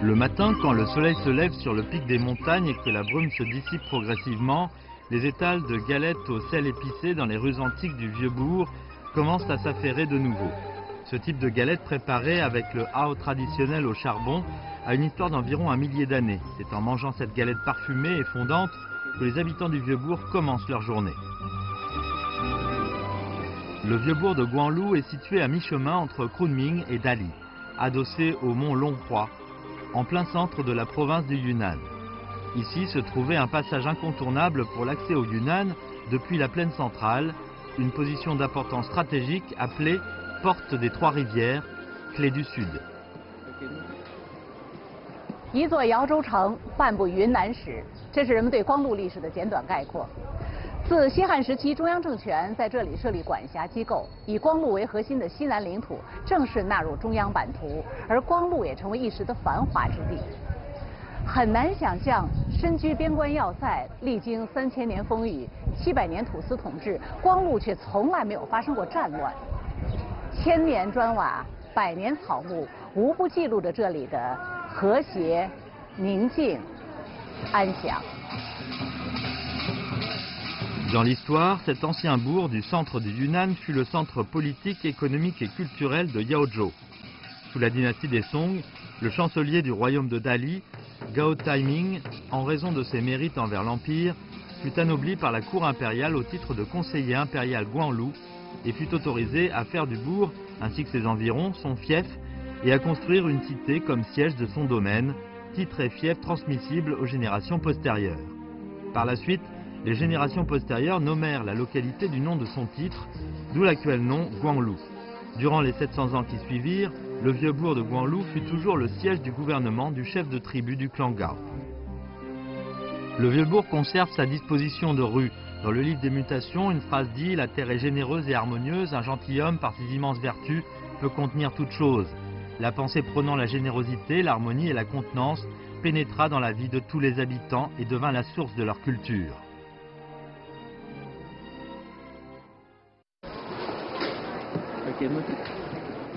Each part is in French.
Le matin, quand le soleil se lève sur le pic des montagnes et que la brume se dissipe progressivement, les étals de galettes au sel épicé dans les rues antiques du Vieux-Bourg commencent à s'affairer de nouveau. Ce type de galette préparée avec le hao traditionnel au charbon a une histoire d'environ 1 millier d'années. C'est en mangeant cette galette parfumée et fondante que les habitants du Vieux-Bourg commencent leur journée. Le Vieux-Bourg de Guanlou est situé à mi-chemin entre Kunming et Dali, adossé au mont Longhua, en plein centre de la province du Yunnan. Ici se trouvait un passage incontournable pour l'accès au Yunnan depuis la plaine centrale, une position d'importance stratégique appelée Porte des Trois Rivières, clé du Sud. 一座扬州城，半部云南史，这是人们对光禄历史的简短概括。自西汉时期，中央政权在这里设立管辖机构，以光禄为核心的西南领土正式纳入中央版图，而光禄也成为一时的繁华之地。很难想象，身居边关要塞，历经3000年风雨、700年土司统治，光禄却从来没有发生过战乱。千年砖瓦，百年草木，无不记录着这里的和谐、宁静、安详。 Dans l'histoire, cet ancien bourg du centre du Yunnan fut le centre politique, économique et culturel de Yaozhou. Sous la dynastie des Song, le chancelier du royaume de Dali, Gao Taiming, en raison de ses mérites envers l'Empire, fut anobli par la cour impériale au titre de conseiller impérial Guanlou et fut autorisé à faire du bourg, ainsi que ses environs, son fief et à construire une cité comme siège de son domaine, titre et fief transmissibles aux générations postérieures. Par la suite, les générations postérieures nommèrent la localité du nom de son titre, d'où l'actuel nom Guanlou. Durant les 700 ans qui suivirent, le vieux bourg de Guanlou fut toujours le siège du gouvernement du chef de tribu du clan Gao. Le vieux bourg conserve sa disposition de rue. Dans le livre des mutations, une phrase dit « La terre est généreuse et harmonieuse, un gentilhomme par ses immenses vertus peut contenir toute chose. » La pensée prônant la générosité, l'harmonie et la contenance pénétra dans la vie de tous les habitants et devint la source de leur culture.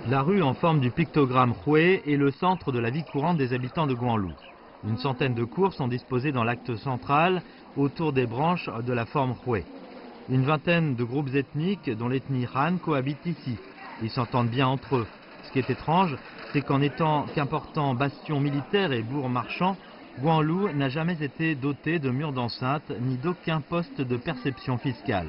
La rue en forme du pictogramme Hui est le centre de la vie courante des habitants de Guanlou. Une centaine de cours sont disposées dans l'acte central autour des branches de la forme Hui. Une vingtaine de groupes ethniques, dont l'ethnie Han, cohabitent ici. Ils s'entendent bien entre eux. Ce qui est étrange, c'est qu'en étant qu'important bastion militaire et bourg marchand, Guanlou n'a jamais été doté de murs d'enceinte ni d'aucun poste de perception fiscale.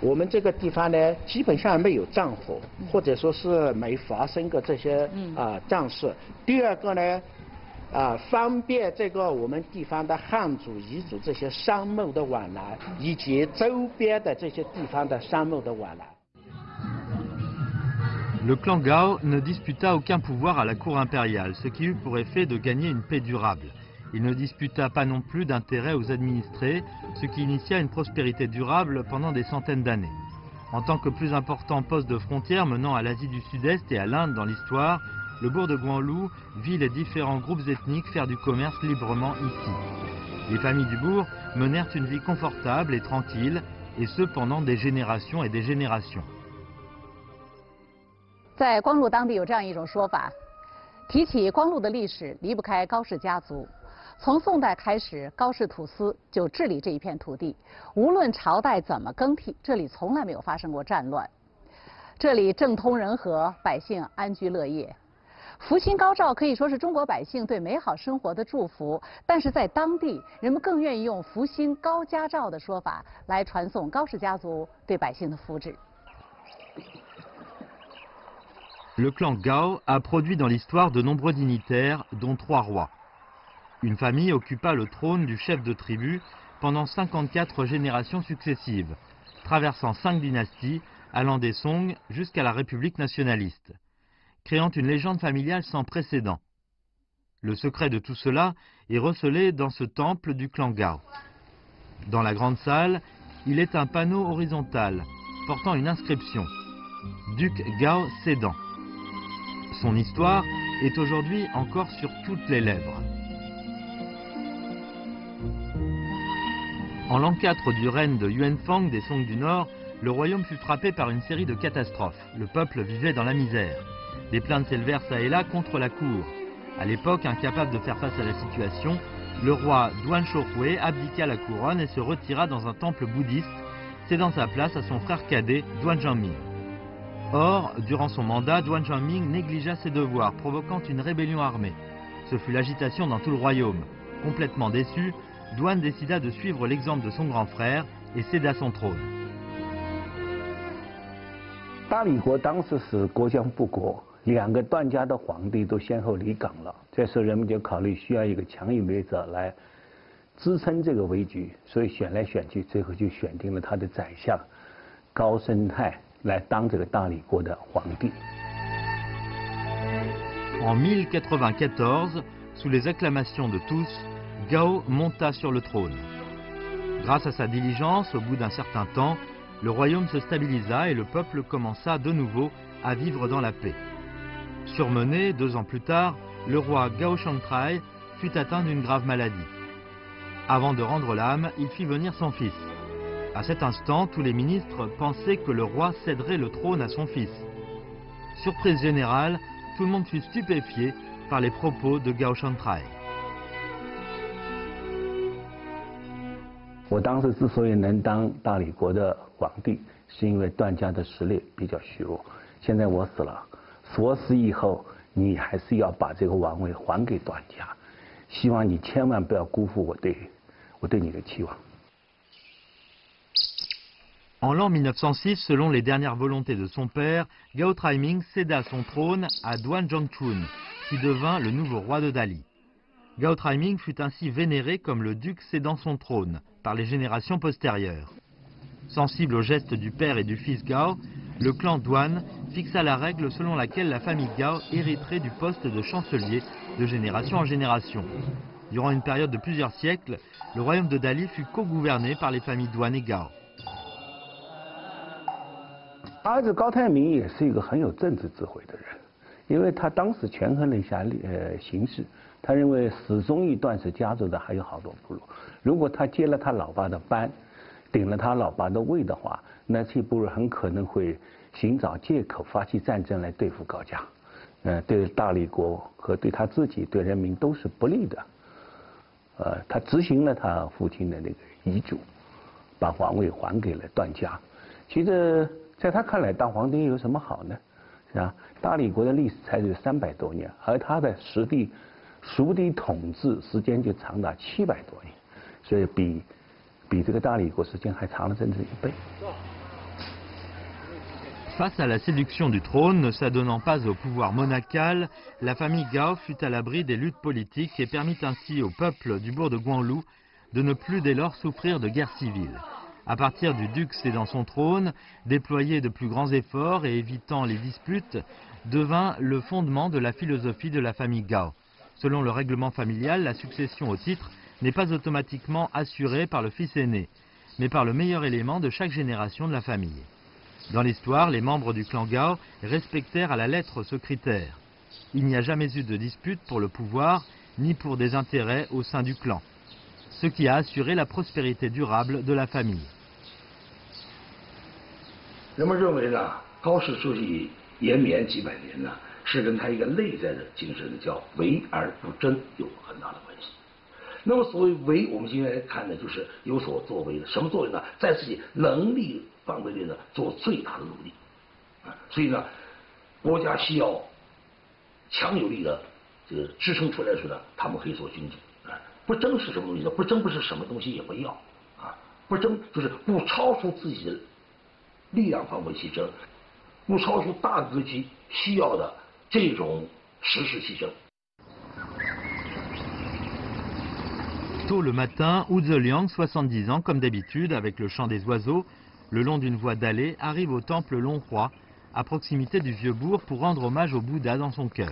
我们这个地方呢，基本上没有战火，或者说是没发生过这些战事。第二个呢，方便这个我们地方的汉族、彝族这些商贸的往来，以及周边的这些地方的商贸的往来。 Le clan Gao ne disputa aucun pouvoir à la cour impériale, ce qui eut pour effet de gagner une paix durable. Il ne disputa pas non plus d'intérêt aux administrés, ce qui initia une prospérité durable pendant des centaines d'années. En tant que plus important poste de frontière menant à l'Asie du Sud-Est et à l'Inde dans l'histoire, le bourg de Guanlou vit les différents groupes ethniques faire du commerce librement ici. Les familles du bourg menèrent une vie confortable et tranquille, et ce pendant des générations et des générations. 在光禄当地有这样一种说法，提起光禄的历史，离不开高氏家族。从宋代开始，高氏土司就治理这一片土地，无论朝代怎么更替，这里从来没有发生过战乱。这里政通人和，百姓安居乐业。福星高照可以说是中国百姓对美好生活的祝福，但是在当地，人们更愿意用福星高家照的说法来传颂高氏家族对百姓的福祉。 Le clan Gao a produit dans l'histoire de nombreux dignitaires, dont 3 rois. Une famille occupa le trône du chef de tribu pendant 54 générations successives, traversant 5 dynasties, allant des Song jusqu'à la République nationaliste, créant une légende familiale sans précédent. Le secret de tout cela est recelé dans ce temple du clan Gao. Dans la grande salle, il est un panneau horizontal portant une inscription « Duc Gao Cédant ». Son histoire est aujourd'hui encore sur toutes les lèvres. En l'an 4 du règne de Yuanfang des Song du Nord, le royaume fut frappé par une série de catastrophes. Le peuple vivait dans la misère. Des plaintes s'élevèrent çà et là contre la cour. À l'époque, incapable de faire face à la situation, le roi Duan Shōhui abdiqua la couronne et se retira dans un temple bouddhiste, cédant sa place à son frère cadet Duan Zhangming. Or, durant son mandat, Duan Zhangming négligea ses devoirs, provoquant une rébellion armée. Ce fut l'agitation dans tout le royaume. Complètement déçu, Duan décida de suivre l'exemple de son grand frère et céda son trône. 大理国当时是国将不国，2个段家的皇帝都先后离岗了，这时候人们就考虑需要一个强有力者来支撑这个危局，所以选来选去，最后就选定了他的宰相高升泰来当这个大理国的皇帝。En 1094, sous les acclamations de tous, Gao monta sur le trône. Grâce à sa diligence, au bout d'un certain temps, le royaume se stabilisa et le peuple commença de nouveau à vivre dans la paix. Surmené, 2 ans plus tard, le roi Gao Shangtrai fut atteint d'une grave maladie. Avant de rendre l'âme, il fit venir son fils. À cet instant, tous les ministres pensaient que le roi céderait le trône à son fils. Surprise générale, tout le monde fut stupéfié par les propos de Gao Shangtrai. 我当时之所以能当大理国的皇帝，是因为段家的实力比较虚弱。现在我死了，我死以后，你还是要把这个王位还给段家。希望你千万不要辜负我对你的期望。 En l'an 1906, selon les dernières volontés de son père, Gao Traiming céda son trône à Duan Zhongchun, qui devint le nouveau roi de Dali. Gao Traiming fut ainsi vénéré comme le duc cédant son trône par les générations postérieures. Sensible aux gestes du père et du fils Gao, le clan Duan fixa la règle selon laquelle la famille Gao hériterait du poste de chancelier de génération en génération. Durant une période de plusieurs siècles, le royaume de Dali fut co-gouverné par les familles Duan et Gao. 儿子高泰明也是一个很有政治智慧的人，因为他当时权衡了一下形势，他认为始终一段是家族的还有好多部落，如果他接了他老爸的班，顶了他老爸的位的话，那这部落很可能会寻找借口发起战争来对付高家，对大理国和对他自己对人民都是不利的。他执行了他父亲的那个遗嘱，把皇位还给了段家。其实。 在他看来，当皇帝有什么好呢？是吧？大理国的历史才有300多年，而他的属地统治时间就长达700多年，所以比这个大理国时间还长了整整1倍。Face à la séduction du trône, ne s'adonnant pas au pouvoir monacal, la famille Gao fut à l'abri des luttes politiques et permit ainsi au peuple du bourg de Guanlu de ne plus dès lors souffrir de guerre civile. À partir du duc cédant son trône, déployer de plus grands efforts et évitant les disputes devint le fondement de la philosophie de la famille Gao. Selon le règlement familial, la succession au titre n'est pas automatiquement assurée par le fils aîné, mais par le meilleur élément de chaque génération de la famille. Dans l'histoire, les membres du clan Gao respectèrent à la lettre ce critère. Il n'y a jamais eu de dispute pour le pouvoir, ni pour des intérêts au sein du clan, ce qui a assuré la prospérité durable de la famille. 人们认为呢，高氏之系延绵几百年呢，是跟他一个内在的精神叫为而不争有很大的关系。那么所谓为，我们今天来看呢，就是有所作为的，什么作为呢？在自己能力范围内呢，做最大的努力。所以呢，国家需要强有力的这个支撑出来的时候呢，他们可以做军政。不争是什么东西呢？不争不是什么东西也不要不争就是不超出自己的 力量范围牺牲，不超出大格局需要的这种实事牺牲。 Tôt le matin, Wu Zeliang, 70 ans, comme d'habitude, avec le chant des oiseaux, le long d'une voie dallée, arrive au temple Longhua, à proximité du vieux bourg, pour rendre hommage au Bouddha dans son cœur.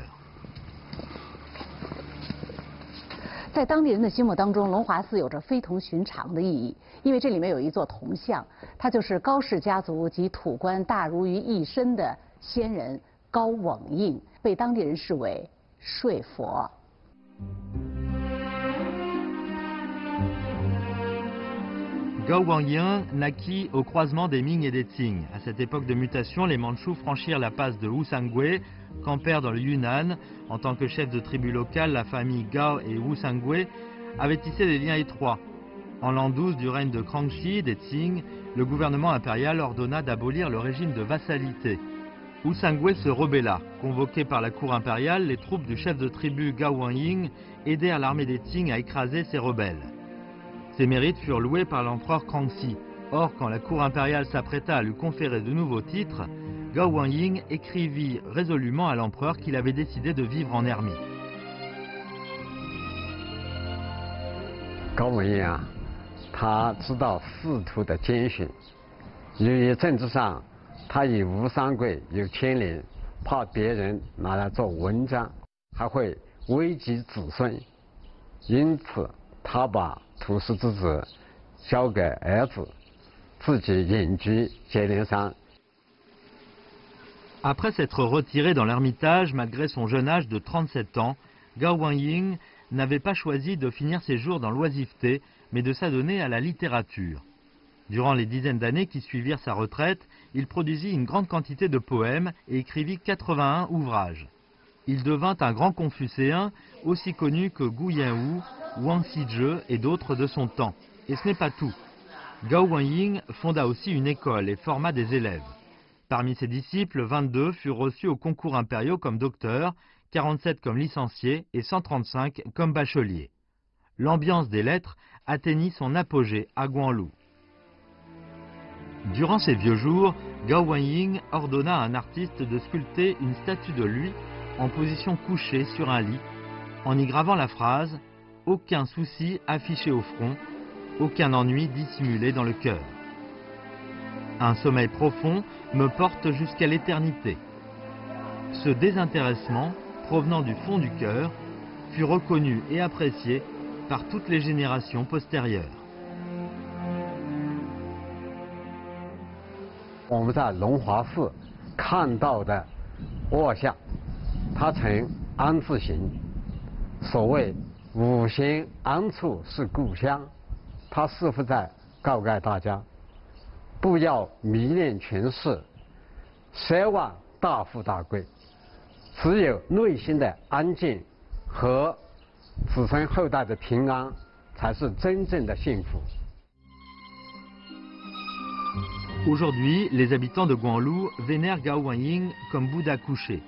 在当地人的心目当中，龙华寺有着非同寻常的意义，因为这里面有一座铜像，它就是高氏家族及土官大儒于一身的先人高锰印，被当地人视为睡佛。Gao Wangying naquit au croisement des Ming et des Qing. À cette époque de mutation, les Mandchous franchirent la passe de Wu Sangui, campèrent dans le Yunnan. En tant que chef de tribu locale, la famille Gao et Wu Sangui avait tissé des liens étroits. En l'an 12 du règne de Kangxi des Qing, le gouvernement impérial ordonna d'abolir le régime de vassalité. Wu Sangui se rebella. Convoqués par la cour impériale, les troupes du chef de tribu Gao Wangying aidèrent l'armée des Qing à écraser ces rebelles. Ses mérites furent loués par l'empereur Kangxi. Or, quand la cour impériale s'apprêta à lui conférer de nouveaux titres, Gao Wangying écrivit résolument à l'empereur qu'il avait décidé de vivre en ermite. 高文英啊，他知道仕途的艰辛，由于政治上他与吴三桂有牵连，怕别人拿来做文章，还会危及子孙，因此他把屠师之职交给儿子，自己隐居接连山。 Après s'être retiré dans l'ermitage, malgré son jeune âge de 37 ans, Gao Wangying n'avait pas choisi de finir ses jours dans l'oisiveté, mais de s'adonner à la littérature. Durant les dizaines d'années qui suivirent sa retraite, il produisit une grande quantité de poèmes et écrivit 81 ouvrages. Il devint un grand confucéen, aussi connu que Gu Yanwu, Wang Xizhe et d'autres de son temps. Et ce n'est pas tout. Gao Wangying fonda aussi une école et forma des élèves. Parmi ses disciples, 22 furent reçus aux concours impériaux comme docteurs, 47 comme licenciés et 135 comme bacheliers. L'ambiance des lettres atteignit son apogée à Guanlu. Durant ses vieux jours, Gao Wangying ordonna à un artiste de sculpter une statue de lui en position couchée sur un lit, en y gravant la phrase « Aucun souci affiché au front, aucun ennui dissimulé dans le cœur. Un sommeil profond me porte jusqu'à l'éternité. » Ce désintéressement, provenant du fond du cœur, fut reconnu et apprécié par toutes les générations postérieures. 我们在龙华寺看到的卧像，它呈安字形。所谓五行安处是故乡，它似乎在告诫大家，不要迷恋权势，奢望大富大贵，只有内心的安静和子孙后代的平安，才是真正的幸福。 Aujourd'hui, les habitants de Guanlu vénèrent Gao Wangying comme Bouddha couché.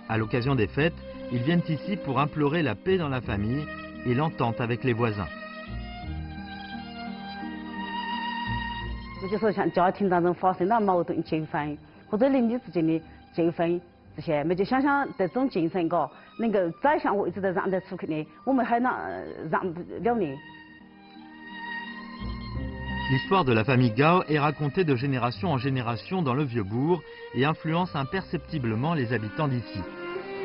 À l'occasion des fêtes, ils viennent ici pour implorer la paix dans la famille et l'entente avec les voisins. 也就是说，像家庭当中发生了矛盾纠纷，或者邻里之间的纠纷，这些，我就想想这种精神，能够再像我一直都让得出去的，我们还让不了呢。 L'histoire de la famille Gao est racontée de génération en génération dans le Vieux-Bourg et influence imperceptiblement les habitants d'ici.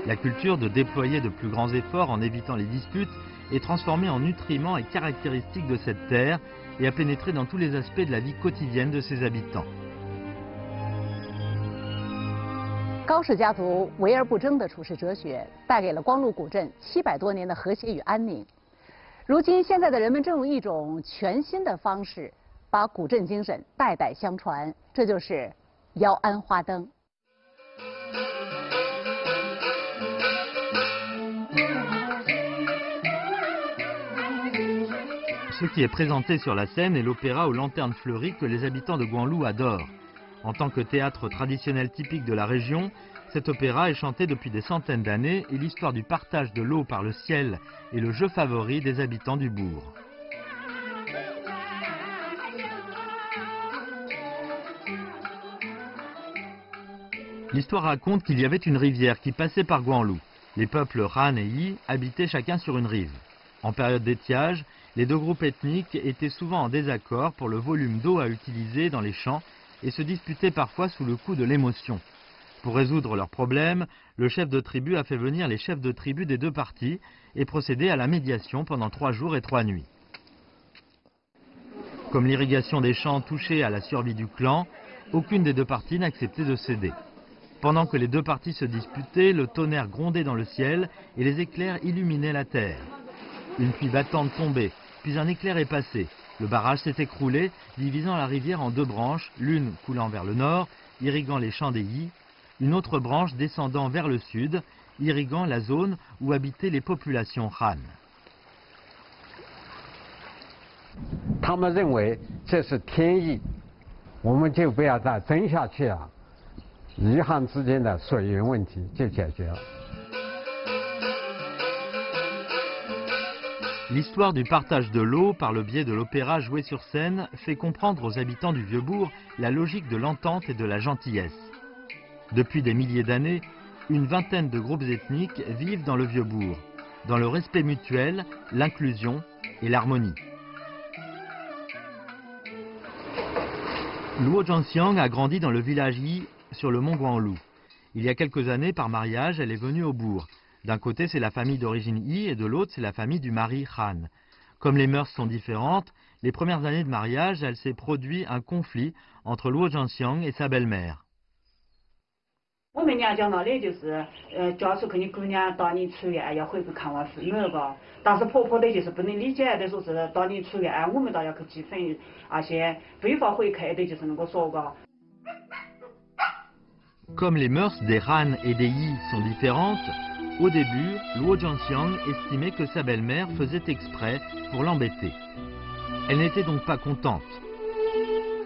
La culture de déployer de plus grands efforts en évitant les disputes est transformée en nutriments et caractéristiques de cette terre et a pénétré dans tous les aspects de la vie quotidienne de ses habitants. 高氏家族围而不争的处世哲学，带给了光禄古镇700多年的和谐与安宁。如今，现在的人们正用一种全新的方式， 把古镇精神代代相传，这就是姚安花灯。Ce qui est présenté sur la scène est l'opéra aux lanternes fleuries que les habitants de Guanlu adorent. En tant que théâtre traditionnel typique de la région, cet opéra est chanté depuis des centaines d'années et l'histoire du partage de l'eau par le ciel est le jeu favori des habitants du bourg. L'histoire raconte qu'il y avait une rivière qui passait par Guanlu. Les peuples Han et Yi habitaient chacun sur une rive. En période d'étiage, les deux groupes ethniques étaient souvent en désaccord pour le volume d'eau à utiliser dans les champs et se disputaient parfois sous le coup de l'émotion. Pour résoudre leurs problèmes, le chef de tribu a fait venir les chefs de tribu des deux parties et procédé à la médiation pendant 3 jours et 3 nuits. Comme l'irrigation des champs touchait à la survie du clan, aucune des deux parties n'acceptait de céder. Pendant que les deux parties se disputaient, le tonnerre grondait dans le ciel et les éclairs illuminaient la terre. Une pluie battante tombait, puis un éclair est passé. Le barrage s'est écroulé, divisant la rivière en deux branches, l'une coulant vers le nord, irriguant les champs des Yi, une autre branche descendant vers le sud, irriguant la zone où habitaient les populations Han. 他们认为这是天意，我们就不要再争下去了，遗憾之间的水源问题就解决了。 L'histoire du partage de l'eau par le biais de l'opéra joué sur scène fait comprendre aux habitants du Vieux-Bourg la logique de l'entente et de la gentillesse. Depuis des milliers d'années, une vingtaine de groupes ethniques vivent dans le Vieux-Bourg, dans le respect mutuel, l'inclusion et l'harmonie. Luo Zhangxiang a grandi dans le village Yi sur le mont Guanlu. Il y a quelques années, par mariage, elle est venue au bourg. D'un côté, c'est la famille d'origine Yi et de l'autre, c'est la famille du mari Han. Comme les mœurs sont différentes, les premières années de mariage, elle s'est produit un conflit entre Luo Zhangxiang et sa belle-mère. 我们娘讲到的就是，家属肯定姑娘当年出院要回去看望父母个，但是婆婆的就是不能理解的，说是当年出院我们倒要去积分，而且非法回客的就是那个说个。 Comme les mœurs des Han et des Yi sont différentes, au début, Luo Zhangxiang estimait que sa belle-mère faisait exprès pour l'embêter. Elle n'était donc pas contente.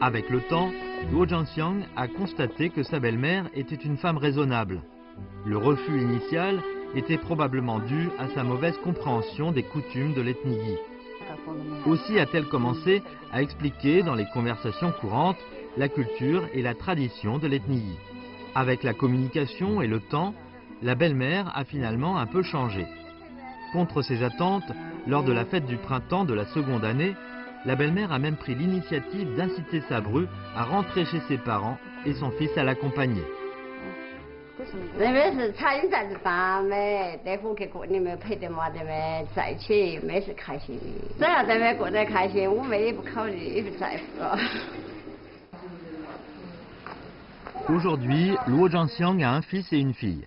Avec le temps, Luo Zhangxiang a constaté que sa belle-mère était une femme raisonnable. Le refus initial était probablement dû à sa mauvaise compréhension des coutumes de l'ethnie Yi. Aussi a-t-elle commencé à expliquer dans les conversations courantes la culture et la tradition de l'ethnie Yi. Avec la communication et le temps, la belle-mère a finalement un peu changé. Contre ses attentes, lors de la fête du printemps de la seconde année, la belle-mère a même pris l'initiative d'inciter sa bru à rentrer chez ses parents et son fils à l'accompagner. Aujourd'hui, Luo Zhangxiang a un fils et une fille.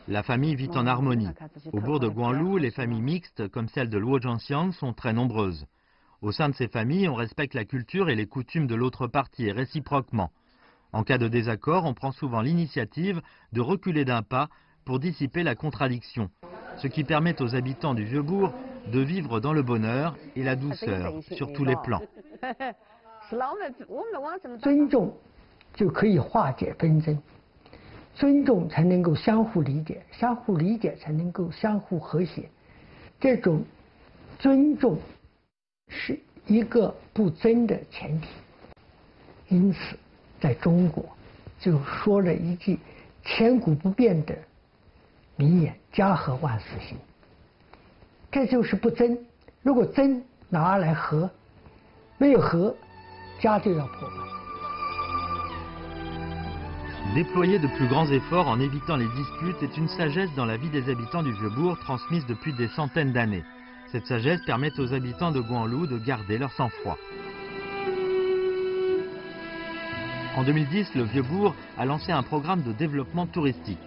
La famille vit en harmonie. Au bourg de Guanlu, les familles mixtes, comme celle de Luo Zhangxiang, sont très nombreuses. Au sein de ces familles, on respecte la culture et les coutumes de l'autre partie, et réciproquement. En cas de désaccord, on prend souvent l'initiative de reculer d'un pas pour dissiper la contradiction, ce qui permet aux habitants du Vieux-Bourg de vivre dans le bonheur et la douceur, sur tous les plans. 尊重就可以化解纷争，尊重才能够相互理解，相互理解才能够相互和谐。这种尊重是一个不争的前提。因此，在中国就说了一句千古不变的名言：“家和万事兴。”这就是不争。如果争，哪来和？没有和，家就要破坏。 Déployer de plus grands efforts en évitant les disputes est une sagesse dans la vie des habitants du Vieux-Bourg transmise depuis des centaines d'années. Cette sagesse permet aux habitants de Guanlu de garder leur sang-froid. En 2010, le Vieux-Bourg a lancé un programme de développement touristique.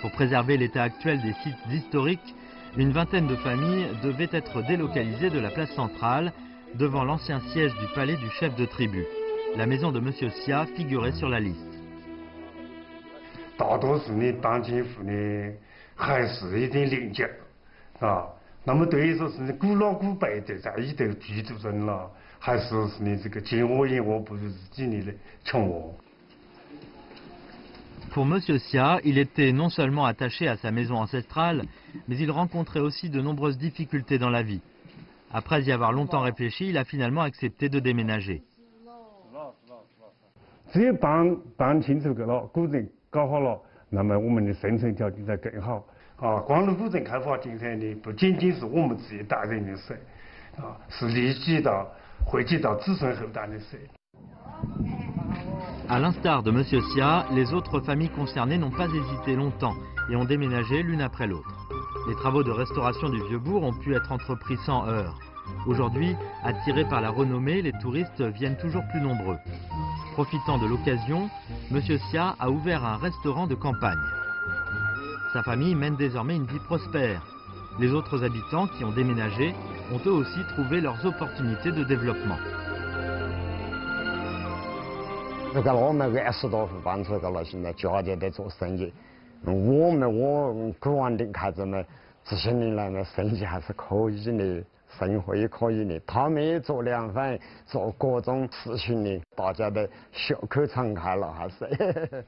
Pour préserver l'état actuel des sites historiques, une vingtaine de familles devaient être délocalisées de la place centrale, devant l'ancien siège du palais du chef de tribu. La maison de Monsieur Xia figurait sur la liste. 大多数呢，当政府呢还是一点廉价啊。那么对于说是古老古白的在里头居住人了，还是呢这个见我言我不如自己的穷我。 Pour Monsieur Xia, il était non seulement attaché à sa maison ancestrale, mais il rencontrait aussi de nombreuses difficultés dans la vie. Après y avoir longtemps réfléchi, il a finalement accepté de déménager. 只有办清楚个了，古镇搞好了，那么我们的生存条件才更好。啊，光是古镇开发进程呢，不仅仅是我们自己大人的事，啊，是惠及到子孙后代的事。 À l'instar de Monsieur Xia, les autres familles concernées n'ont pas hésité longtemps et ont déménagé l'une après l'autre. Les travaux de restauration du Vieux-Bourg ont pu être entrepris sans heurts. Aujourd'hui, attirés par la renommée, les touristes viennent toujours plus nombreux. Profitant de l'occasion, Monsieur Xia a ouvert un restaurant de campagne. Sa famille mène désormais une vie prospère. Les autres habitants qui ont déménagé ont eux aussi trouvé leurs opportunités de développement. 这个我们20多户搬出去了，现在家家在做生意。我个人的看着呢，这些年来呢，生意还是可以的，生活也可以的。他们也做凉饭，做各种事情的，大家的笑口常开了，还是。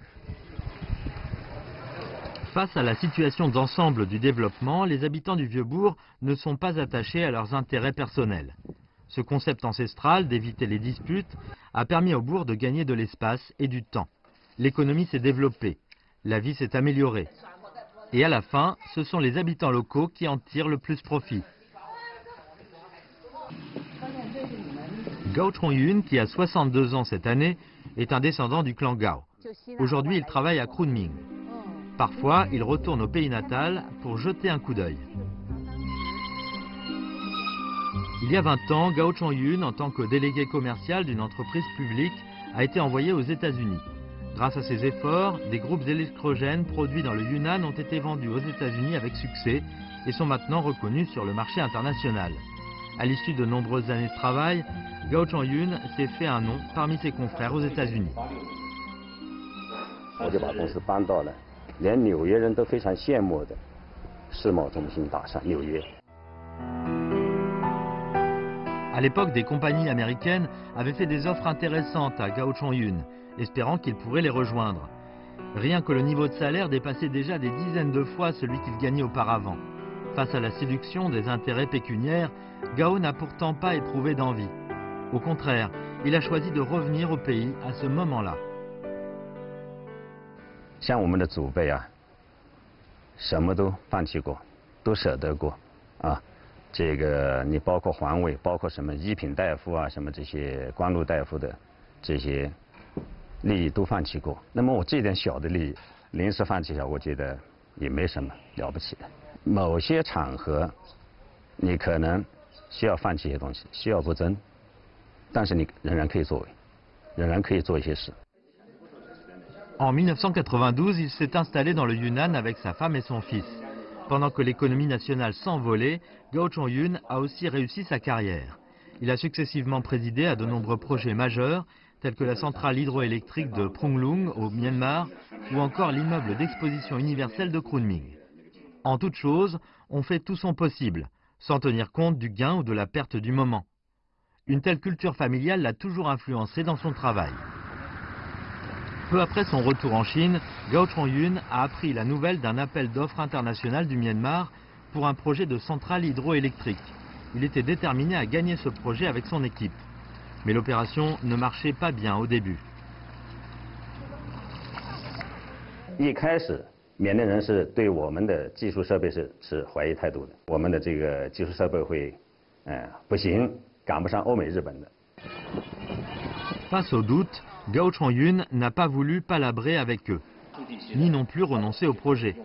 Face à la situation d'ensemble du développement, les habitants du Vieux-Bourg ne sont pas attachés à leurs intérêts personnels. Ce concept ancestral d'éviter les disputes a permis au bourg de gagner de l'espace et du temps. L'économie s'est développée, la vie s'est améliorée. Et à la fin, ce sont les habitants locaux qui en tirent le plus profit. Gao Chongyun, qui a 62 ans cette année, est un descendant du clan Gao. Aujourd'hui, il travaille à Kunming. Parfois, il retourne au pays natal pour jeter un coup d'œil. Il y a 20 ans, Gao Chongyun, en tant que délégué commercial d'une entreprise publique, a été envoyé aux États-Unis. Grâce à ses efforts, des groupes électrogènes produits dans le Yunnan ont été vendus aux États-Unis avec succès et sont maintenant reconnus sur le marché international. À l'issue de nombreuses années de travail, Gao Chongyun s'est fait un nom parmi ses confrères aux États-Unis. À l'époque, des compagnies américaines avaient fait des offres intéressantes à Gao Chongyun, espérant qu'il pourrait les rejoindre. Rien que le niveau de salaire dépassait déjà des dizaines de fois celui qu'il gagnait auparavant. Face à la séduction des intérêts pécuniaires, Gao n'a pourtant pas éprouvé d'envie. Au contraire, il a choisi de revenir au pays à ce moment-là. 像我们的祖辈啊，什么都放弃过，都舍得过啊。这个你包括皇位，包括什么一品大夫啊，什么这些光禄大夫的这些利益都放弃过。那么我这点小的利益临时放弃一下，我觉得也没什么了不起的。某些场合，你可能需要放弃一些东西，需要不争，但是你仍然可以作为，仍然可以做一些事。 En 1992, il s'est installé dans le Yunnan avec sa femme et son fils. Pendant que l'économie nationale s'envolait, Gao Chongyun a aussi réussi sa carrière. Il a successivement présidé à de nombreux projets majeurs, tels que la centrale hydroélectrique de Prunglung au Myanmar ou encore l'immeuble d'exposition universelle de Kunming. En toute chose, on fait tout son possible, sans tenir compte du gain ou de la perte du moment. Une telle culture familiale l'a toujours influencé dans son travail. Peu après son retour en Chine, Gao Chongyun a appris la nouvelle d'un appel d'offres international du Myanmar pour un projet de centrale hydroélectrique. Il était déterminé à gagner ce projet avec son équipe. Mais l'opération ne marchait pas bien au début. 一开始，缅甸人是对我们的技术设备是怀疑态度的，我们的这个技术设备会，不行，赶不上欧美日本的。 Face au doute, Gao Chongyun n'a pas voulu palabrer avec eux, ni non plus renoncer au projet.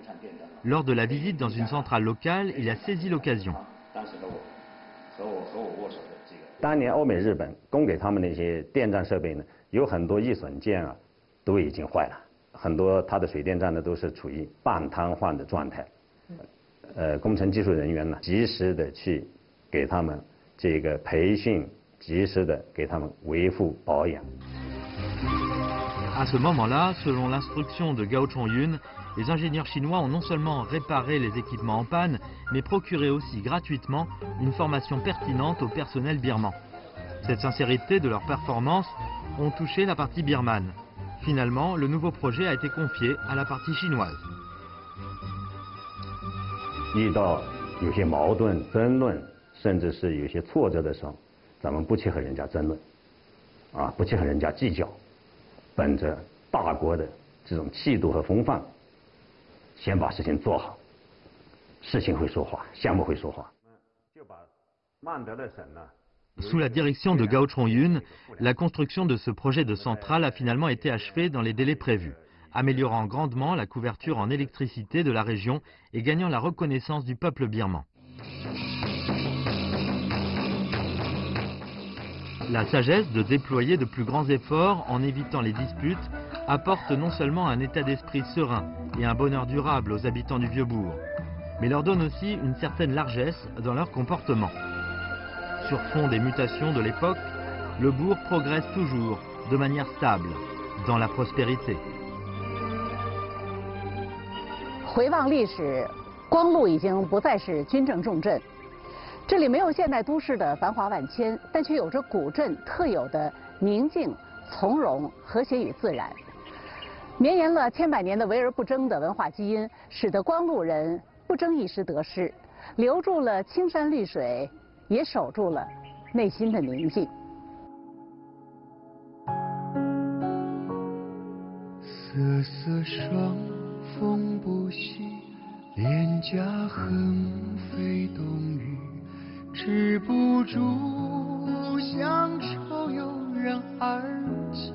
Lors de la visite dans une centrale locale, il a saisi l'occasion. 当年欧美日本供给他们那些电站设备呢，有很多易损件啊，都已经坏了，很多它的水电站呢都是处于半瘫痪的状态。工程技术人员呢，及时的去给他们这个培训。 及时的给他们维护保养。 À ce moment-là, selon l'instruction de Gao Chongyun, les ingénieurs chinois ont non seulement réparé les équipements en panne, mais procuré aussi gratuitement une formation pertinente au personnel birman. Cette sincérité de leur performance ont touché la partie birmane. Finalement, le nouveau projet a été confié à la partie chinoise. 遇到有些矛盾、争论，甚至是有些挫折的时候。 咱们不去和人家争论，不去和人家计较，本着大国的这种气度和风范，先把事情做好，事情会说话，项目会说话。就把曼德勒省呢。 Sous la direction de Gao Chongyun, la construction de ce projet de centrale a finalement été achevée dans les délais prévus, améliorant grandement la couverture en électricité de la région et gagnant la reconnaissance du peuple birman. La sagesse de déployer de plus grands efforts en évitant les disputes apporte non seulement un état d'esprit serein et un bonheur durable aux habitants du Vieux-Bourg, mais leur donne aussi une certaine largesse dans leur comportement. Sur fond des mutations de l'époque, le bourg progresse toujours, de manière stable, dans la prospérité. 回望历史，光禄已经不再是军政重镇。这里没有现代都市的繁华万千，但却有着古镇特有的宁静、从容、和谐与自然。绵延了千百年的围而不争的文化基因，使得光禄人不争一时得失，留住了青山绿水，也守住了内心的宁静。瑟瑟双风不息，脸颊横飞冬雨，止不住乡愁悠然而起，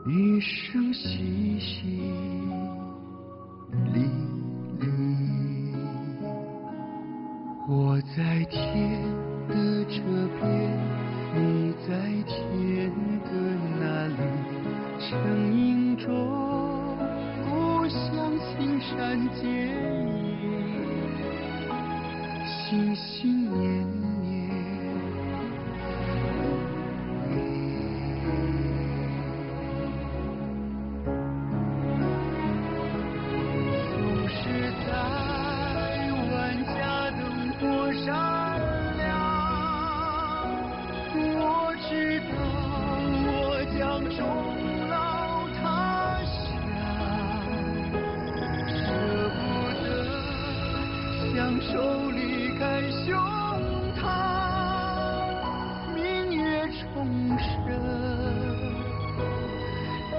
一声淅淅沥沥。我在天的这边，你在天的那里，成影中故乡青山剪影，心心念念如一。总是在万家灯火闪亮，我知道我将终老他乡，舍不得相守离开胸膛，明月重生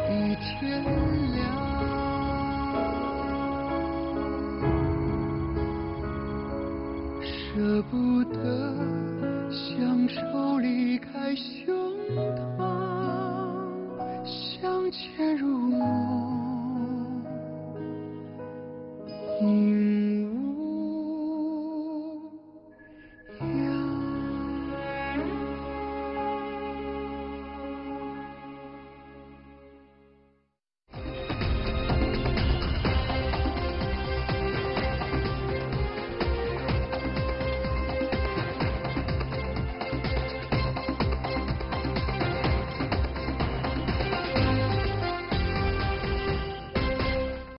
一天亮。舍不得相守离开胸膛，相见如梦。